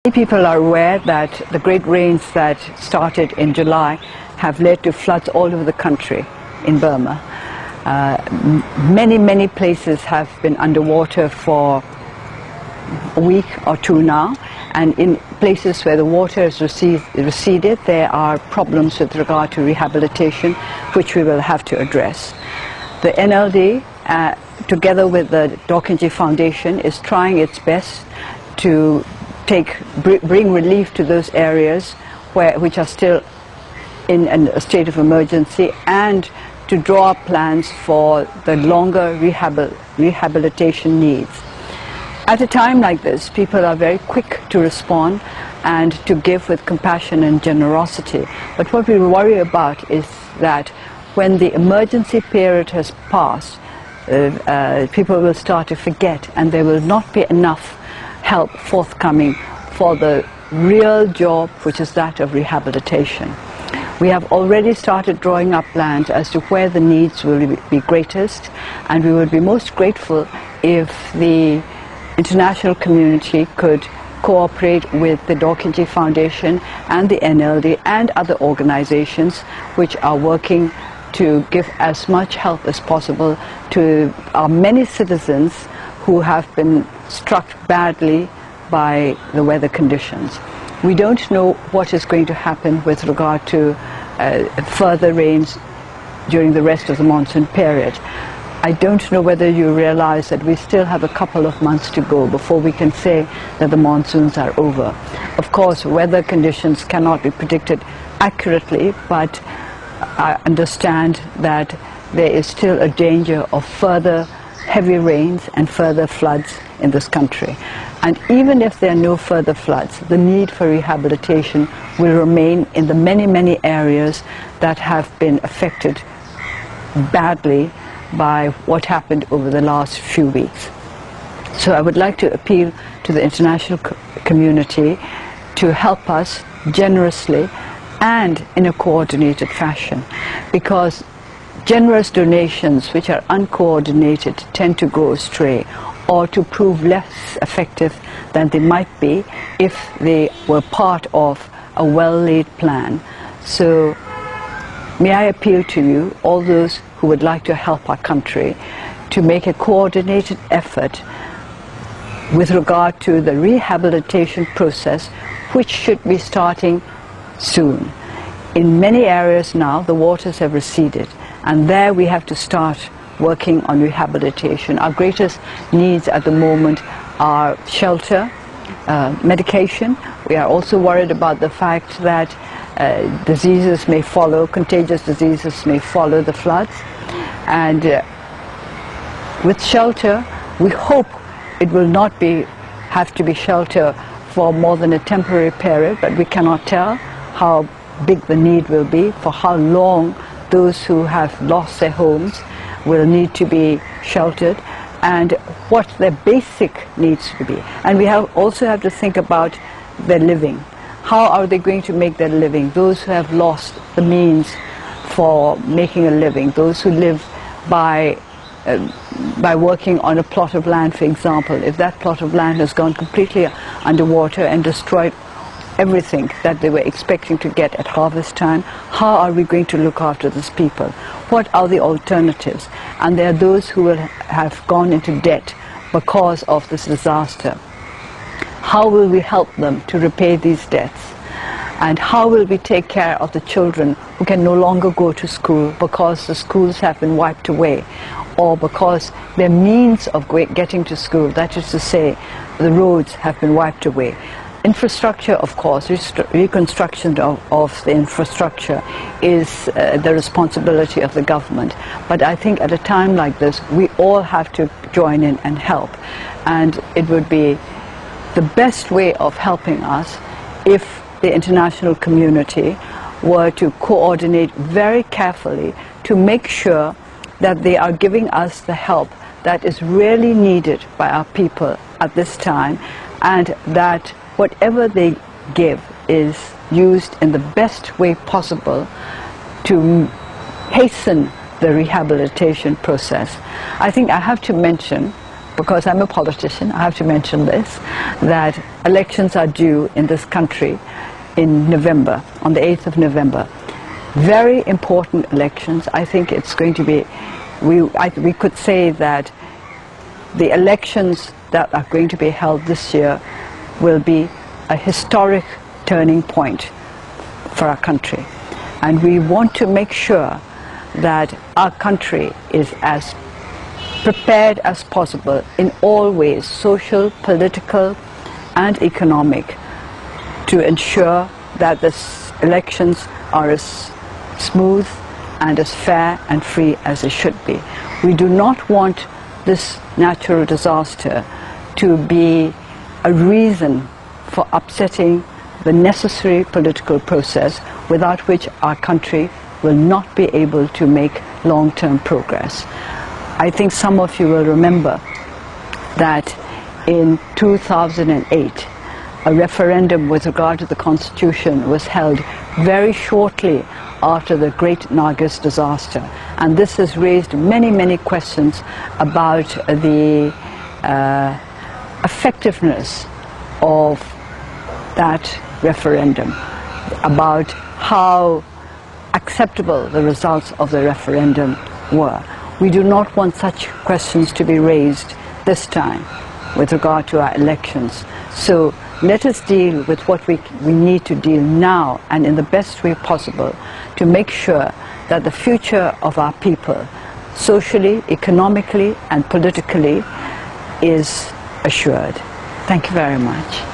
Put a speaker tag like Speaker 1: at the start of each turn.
Speaker 1: Many people are aware that the great rains that started in July have led to floods all over the country in Burma. Many places have been underwater for a week or two now, and in places where the water has receded, there are problems with regard to rehabilitation, which we will have to address. The NLD, together with the Dorkinji Foundation, is trying its best to bring relief to those areas which are still in a state of emergency, and to draw up plans for the longer rehabilitation needs. At a time like this, people are very quick to respond and to give with compassion and generosity. But what we worry about is that when the emergency period has passed, people will start to forget, and there will not be enough help forthcoming for the real job, which is that of rehabilitation. We have already started drawing up plans as to where the needs will be greatest, and we would be most grateful if the international community could cooperate with the Dorkinji Foundation and the NLD and other organizations which are working to give as much help as possible to our many citizens who have been struck badly by the weather conditions. We don't know what is going to happen with regard to further rains during the rest of the monsoon period. I don't know whether you realize that we still have a couple of months to go before we can say that the monsoons are over. Of course, weather conditions cannot be predicted accurately, but I understand that there is still a danger of further heavy rains and further floods in this country. And even if there are no further floods, the need for rehabilitation will remain in the many areas that have been affected badly by what happened over the last few weeks. So I would like to appeal to the international community to help us generously and in a coordinated fashion, because generous donations which are uncoordinated tend to go astray or to prove less effective than they might be if they were part of a well-laid plan. So may I appeal to you, all those who would like to help our country, to make a coordinated effort with regard to the rehabilitation process, which should be starting soon. In many areas now, the waters have receded, and there we have to start working on rehabilitation. Our greatest needs at the moment are shelter, medication. We are also worried about the fact that diseases may follow, contagious diseases may follow the floods. And with shelter, we hope it will not have to be shelter for more than a temporary period, but we cannot tell how big the need will be, for how long those who have lost their homes will need to be sheltered, and what their basic needs to be. And we also have to think about their living. How are they going to make their living? Those who have lost the means for making a living, those who live by working on a plot of land, for example. If that plot of land has gone completely underwater and destroyed everything that they were expecting to get at harvest time, how are we going to look after these people? What are the alternatives? And there are those who will have gone into debt because of this disaster. How will we help them to repay these debts? And how will we take care of the children who can no longer go to school because the schools have been wiped away, or because their means of getting to school, that is to say, the roads, have been wiped away? Infrastructure, of course, reconstruction of the infrastructure is the responsibility of the government. But I think at a time like this, we all have to join in and help. And it would be the best way of helping us if the international community were to coordinate very carefully to make sure that they are giving us the help that is really needed by our people at this time, and that whatever they give is used in the best way possible to hasten the rehabilitation process. I think I have to mention because I'm a politician, I have to mention this, that elections are due in this country in November, on the 8th of November. Very important elections. I think it's going to be, we could say that the elections that are going to be held this year will be a historic turning point for our country. And we want to make sure that our country is as prepared as possible in all ways, social, political, and economic, to ensure that the elections are as smooth and as fair and free as they should be. We do not want this natural disaster to be a reason for upsetting the necessary political process, without which our country will not be able to make long-term progress. I think some of you will remember that in 2008, a referendum with regard to the Constitution was held very shortly after the Great Nargis disaster. And this has raised many, many questions about the effectiveness of that referendum, about how acceptable the results of the referendum were. We do not want such questions to be raised this time with regard to our elections. So let us deal with what we need to deal now, and in the best way possible, to make sure that the future of our people, socially, economically, and politically, is assured. Thank you very much.